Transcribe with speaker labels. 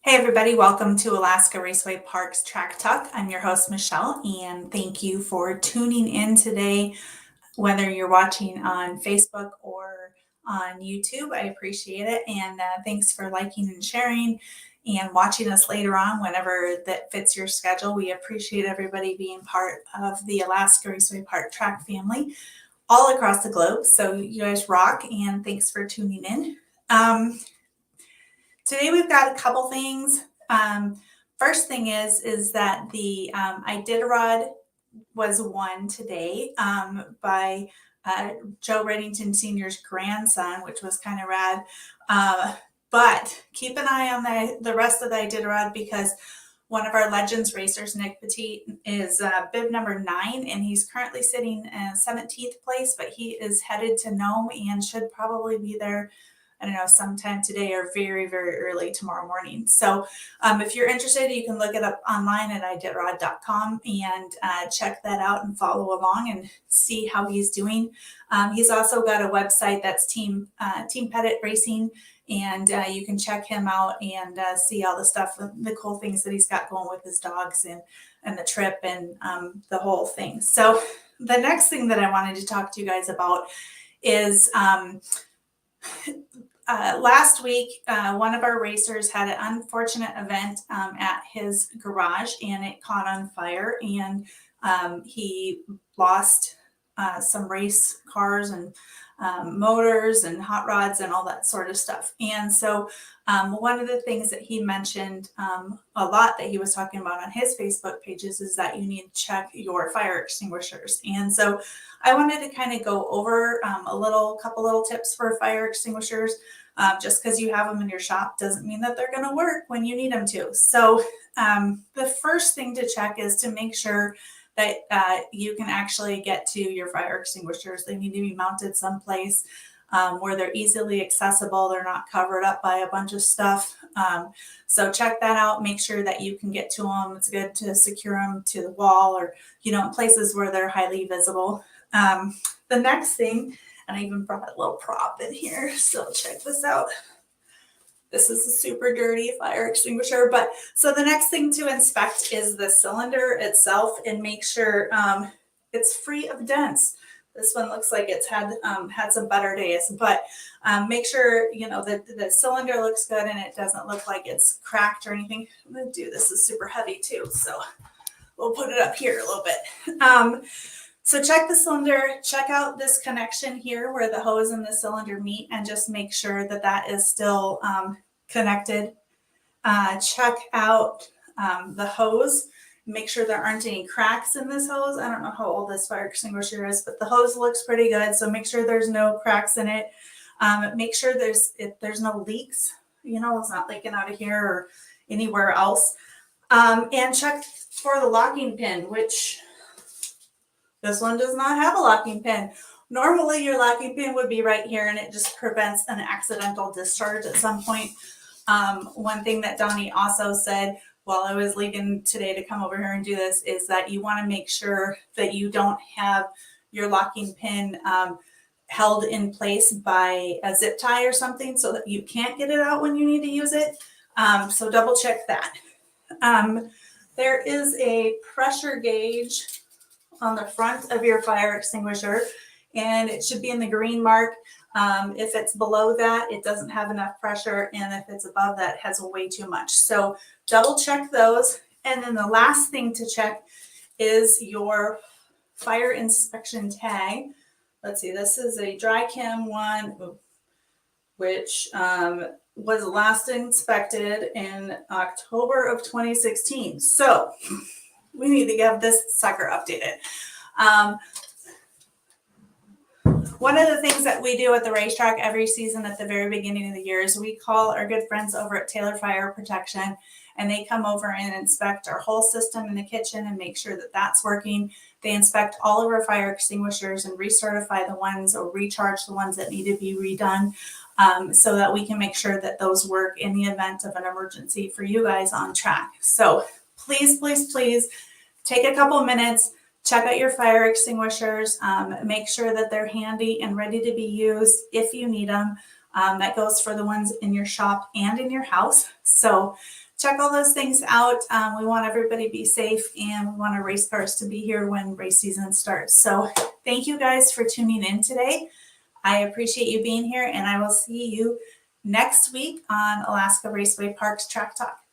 Speaker 1: Hey everybody, welcome to Alaska Raceway Parks Track Talk. I'm your host Michelle, and thank you for tuning in today, whether you're watching on Facebook or on YouTube. I appreciate it, and thanks for liking and sharing and watching us later on whenever that fits your schedule. We appreciate everybody being part of the Alaska Raceway Park Track family all across the globe. So you guys rock, and thanks for tuning in. Today we've got a couple things. First thing is that the Iditarod was won today by Joe Reddington Sr.'s grandson, which was kind of rad. But keep an eye on the rest of the Iditarod, because one of our Legends racers, Nick Petit, is bib number 9, and he's currently sitting in 17th place, but he is headed to Nome and should probably be there, I don't know, sometime today or very, very early tomorrow morning. So if you're interested, you can look it up online at iditarod.com and check that out and follow along and see how he's doing. He's also got a website that's Team Pettit Racing, and you can check him out and see all the stuff, the cool things that he's got going with his dogs and the trip and the whole thing. So the next thing that I wanted to talk to you guys about is last week, one of our racers had an unfortunate event at his garage, and it caught on fire, and he lost some race cars and motors and hot rods and all that sort of stuff. And so one of the things that he mentioned a lot that he was talking about on his Facebook pages is that you need to check your fire extinguishers. And so I wanted to kind of go over a couple little tips for fire extinguishers. Just because you have them in your shop doesn't mean that they're going to work when you need them to. So the first thing to check is to make sure that you can actually get to your fire extinguishers. They need to be mounted someplace where they're easily accessible. They're not covered up by a bunch of stuff. So check that out. Make sure that you can get to them. It's good to secure them to the wall or, in places where they're highly visible. The next thing, and I even brought a little prop in here, so check this out. This is a super dirty fire extinguisher, but so the next thing to inspect is the cylinder itself and make sure it's free of dents. This one looks like it's had some better days, but make sure that the cylinder looks good and it doesn't look like it's cracked or anything. I'm gonna do this is super heavy too, so we'll put it up here a little bit. So check the cylinder, check out this connection here where the hose and the cylinder meet, and just make sure that that is still connected. Check out the hose. Make sure there aren't any cracks in this hose. I don't know how old this fire extinguisher is, but the hose looks pretty good. So make sure there's no cracks in it. Make sure if there's no leaks, it's not leaking out of here or anywhere else. And check for the locking pin, which this one does not have a locking pin. Normally your locking pin would be right here, and it just prevents an accidental discharge at some point. One thing that Donnie also said while I was leaving today to come over here and do this is that you want to make sure that you don't have your locking pin held in place by a zip tie or something so that you can't get it out when you need to use it. So double check that. There is a pressure gauge on the front of your fire extinguisher, and it should be in the green mark. If it's below that, it doesn't have enough pressure, and if it's above that, it has way too much. So double check those. And then the last thing to check is your fire inspection tag. Let's see, this is a dry chem one, which was last inspected in October of 2016. So we need to get this sucker updated. One of the things that we do at the racetrack every season at the very beginning of the year is we call our good friends over at Taylor Fire Protection, and they come over and inspect our whole system in the kitchen and make sure that that's working. They inspect all of our fire extinguishers and recertify the ones or recharge the ones that need to be redone, so that we can make sure that those work in the event of an emergency for you guys on track. So please, please, please take a couple minutes, check out your fire extinguishers, make sure that they're handy and ready to be used if you need them. That goes for the ones in your shop and in your house. So check all those things out. We want everybody to be safe, and we want our race cars to be here when race season starts. So thank you guys for tuning in today. I appreciate you being here, and I will see you next week on Alaska Raceway Parks Track Talk.